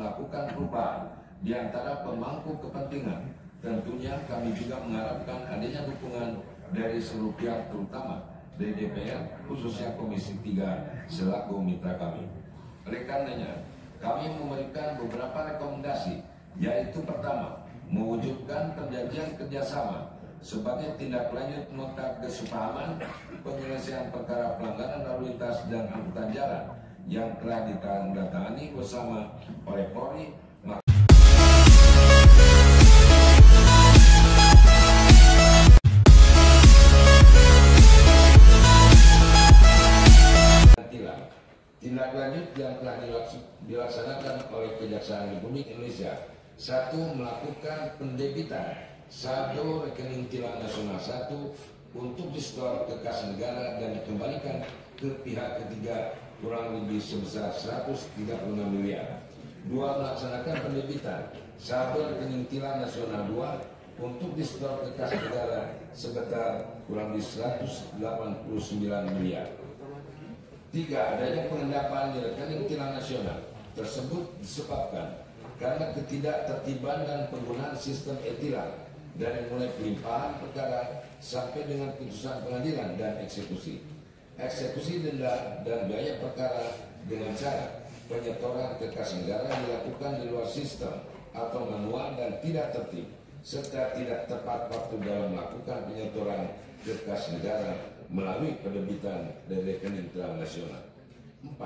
melakukan perubahan di antara pemangku kepentingan. Tentunya kami juga mengharapkan adanya dukungan dari seluruh pihak, terutama dari DPR, khususnya Komisi 3 selaku mitra kami. Oleh karenanya, kami memberikan beberapa rekomendasi, yaitu pertama, mewujudkan perjanjian kerjasama sebagai tindak lanjut nota kesepahaman penyelesaian perkara pelanggaran lalu lintas dan angkutan jalan yang telah ditandatangani bersama oleh Polri. Tindak lanjut yang telah dilaksanakan oleh Kejaksaan Republik Indonesia. 1. Melakukan pendebitan saldo rekening tilang nasional 1 untuk disetor ke kas negara dan dikembalikan ke pihak ketiga kurang lebih sebesar 136 miliar. 2. Melaksanakan pendebitan saldo rekening tilang nasional 2 untuk disetor ke kas negara sebesar kurang lebih 189 miliar. 3. Adanya pengendapan di rekening tilang nasional tersebut disebabkan karena ketidaktertiban dan penggunaan sistem e-tilang dari mulai pelimpahan perkara sampai dengan putusan pengadilan dan eksekusi. Eksekusi denda dan biaya perkara dengan cara penyetoran ke kas negara dilakukan di luar sistem atau manual dan tidak tertib, serta tidak tepat waktu dalam melakukan penyetoran ke kas negara melalui penerbitan dari rekening tilang nasional. 4.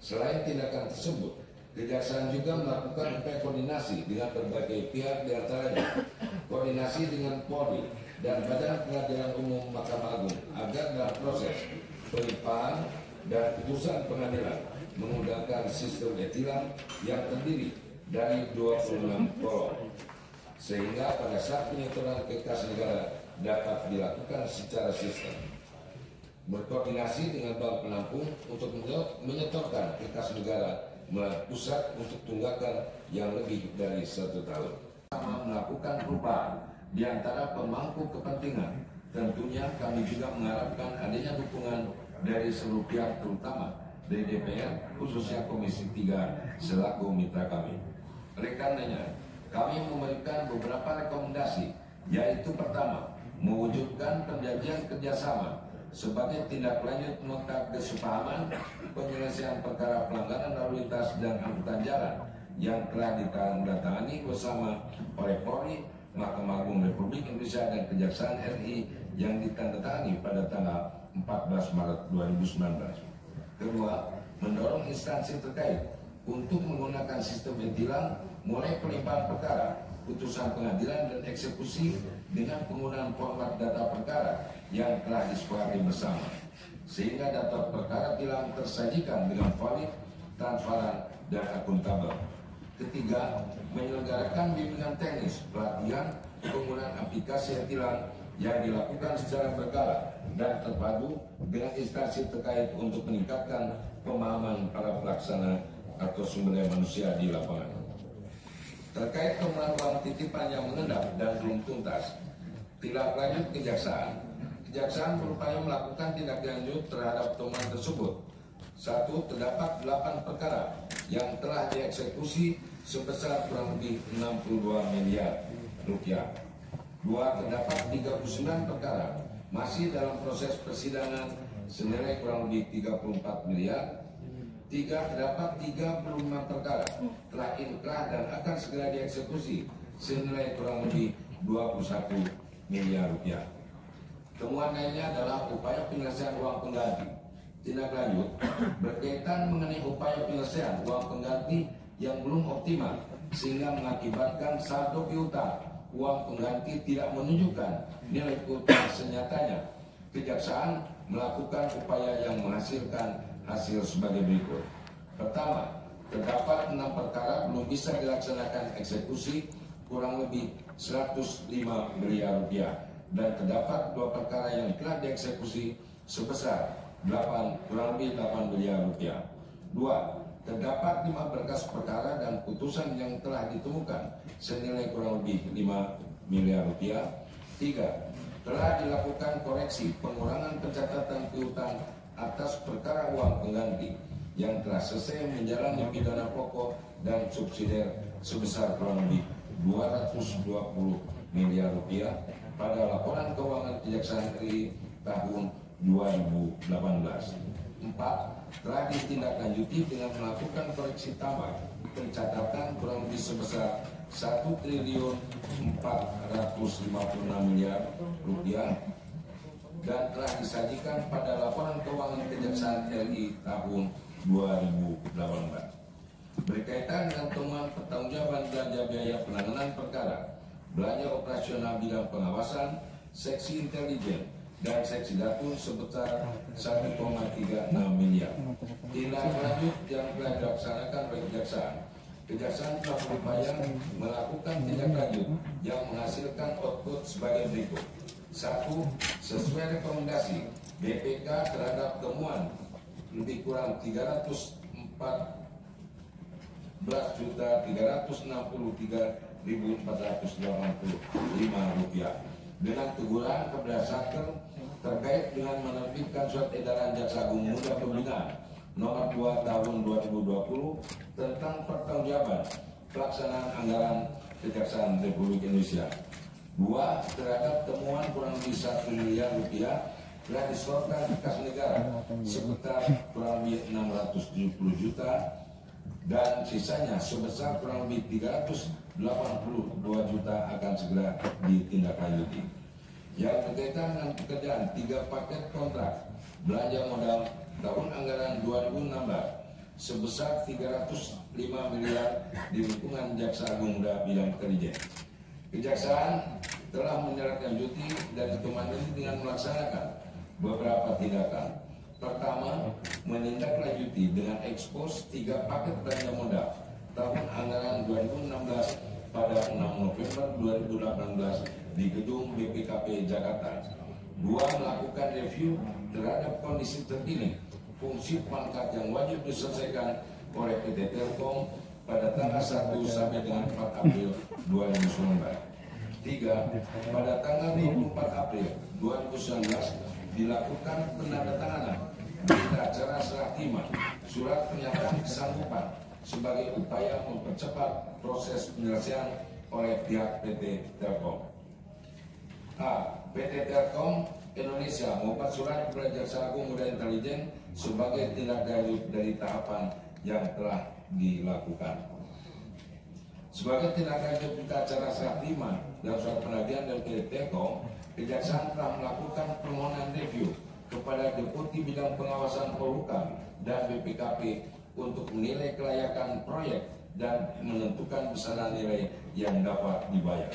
Selain tindakan tersebut, Kejaksaan juga melakukan upaya koordinasi dengan berbagai pihak, diantaranya koordinasi dengan Polri dan Badan Peradilan Umum Mahkamah Agung agar dalam proses pelimpahan dan putusan pengadilan menggunakan sistem e-tilang yang terdiri dari 26 kolom, sehingga pada saat penyetoran ke kas negara dapat dilakukan secara sistem. Berkoordinasi dengan bank penampung untuk menyetorkan ke kas negara melalui pusat untuk tunggakan yang lebih dari 1 tahun. Sama melakukan perubahan di antara pemangku kepentingan. Tentunya kami juga mengharapkan adanya dukungan dari seluruh pihak, terutama dari DPR, khususnya Komisi 3 selaku mitra kami. Oleh karenanya, kami memberikan beberapa rekomendasi, yaitu pertama, mewujudkan perjanjian kerjasama sebagai tindak lanjut nota kesepahaman penyelesaian perkara pelanggaran lalu lintas dan angkutan jalan yang telah ditandatangani bersama oleh Polri, Mahkamah Agung Republik Indonesia dan Kejaksaan RI yang ditandatangani pada tanggal 14 Maret 2019. Kedua, mendorong instansi terkait untuk menggunakan sistem e-tilang mulai pelimpahan perkara, putusan pengadilan dan eksekusi dengan penggunaan format data perkara yang telah disepakati bersama, sehingga data perkara tilang tersajikan dengan valid, transparan, dan akuntabel. Ketiga, menyelenggarakan bimbingan teknis, pelatihan, penggunaan aplikasi e-tilang yang dilakukan secara berkala dan terpadu dengan instansi terkait untuk meningkatkan pemahaman para pelaksana atau sumber daya manusia di lapangan. Terkait penggunaan uang titipan yang mengendap dan belum tuntas, tindak lanjut Kejaksaan berupaya melakukan tindak lanjut terhadap temuan tersebut. 1. Terdapat 8 perkara yang telah dieksekusi sebesar kurang lebih 62 miliar rupiah. 2. Terdapat 39 perkara masih dalam proses persidangan senilai kurang lebih 34 miliar. 3. Terdapat 35 perkara telah inkrah dan akan segera dieksekusi senilai kurang lebih 21 miliar rupiah. Temuan lainnya adalah upaya penyelesaian uang pengganti. Tindak lanjut berkaitan mengenai upaya penyelesaian uang pengganti yang belum optimal sehingga mengakibatkan saldo piutang uang pengganti tidak menunjukkan nilai piutang senyatanya. Kejaksaan melakukan upaya yang menghasilkan hasil sebagai berikut. Pertama, terdapat 6 perkara belum bisa dilaksanakan eksekusi kurang lebih 105 miliar rupiah. Dan terdapat 2 perkara yang telah dieksekusi sebesar kurang lebih 8 miliar rupiah. 2. Terdapat 5 berkas perkara dan putusan yang telah ditemukan senilai kurang lebih 5 miliar rupiah. 3. Telah dilakukan koreksi pengurangan pencatatan piutang atas perkara uang pengganti yang telah selesai menjalani pidana pokok dan subsidiar sebesar kurang lebih 220 miliar rupiah pada laporan keuangan Kejaksaan RI tahun 2018. 4. Telah ditindaklanjuti dengan melakukan koreksi tambah pencatatan kurang lebih sebesar 1.456 miliar rupiah dan telah disajikan pada laporan keuangan Kejaksaan RI tahun 2018. Berkaitan dengan temuan pertanggungjawaban belanja biaya penanganan perkara, belanja operasional bidang pengawasan, seksi intelijen, dan seksi dapur sebesar 1,36 miliar. Tindak lanjut yang telah dilaksanakan oleh Kejaksaan telah berupaya melakukan tindak lanjut yang menghasilkan output sebagai berikut. 1. Sesuai rekomendasi BPK terhadap temuan lebih kurang 314.363.485 rupiah dengan teguran kepada Satker terkait dengan menerbitkan surat edaran Jaksa Agung Muda Pembinaan nomor 2 tahun 2020 tentang pertanggungjawaban pelaksanaan anggaran Kejaksaan Republik Indonesia. 2. Terhadap temuan kurang lebih 1 miliar rupiah telah disetorkan kas negara sekitar kurang lebih 670 juta dan sisanya sebesar kurang lebih 382 juta akan segera ditindaklanjuti. Yang berkaitan dengan pekerjaan 3 paket kontrak belanja modal tahun anggaran 2016 sebesar 305 miliar di lingkungan Jaksa Agung Muda Bidang Intelijen. Kejaksaan telah menindaklanjuti dan ditindaklanjuti dengan melaksanakan beberapa tindakan. Pertama, menindaklanjuti dengan ekspos 3 paket belanja modal tahun anggaran 2016 pada 6 November 2018 di gedung BPKP Jakarta. 2. Melakukan review terhadap kondisi terkini fungsi pangkat yang wajib diselesaikan oleh PT Telkom pada tanggal 1 sampai dengan 4 April 2019. 3. Pada tanggal 24 April 2019 dilakukan penandatanganan berita acara serah terima surat pernyataan kesanggupan sebagai upaya mempercepat proses penyelesaian oleh pihak PT Telkom. A. PT Telkom Indonesia membuat surat kepada Jaksa Agung Muda Intelijen sebagai tindak lanjut dari tahapan yang telah dilakukan. Sebagai tindak lanjut berita acara serah terima dan surat penagihan dari PT Telkom, Kejaksaan telah melakukan permohonan review kepada Deputi Bidang Pengawasan Polhukam dan BPKP untuk menilai kelayakan proyek dan menentukan besaran nilai yang dapat dibayar.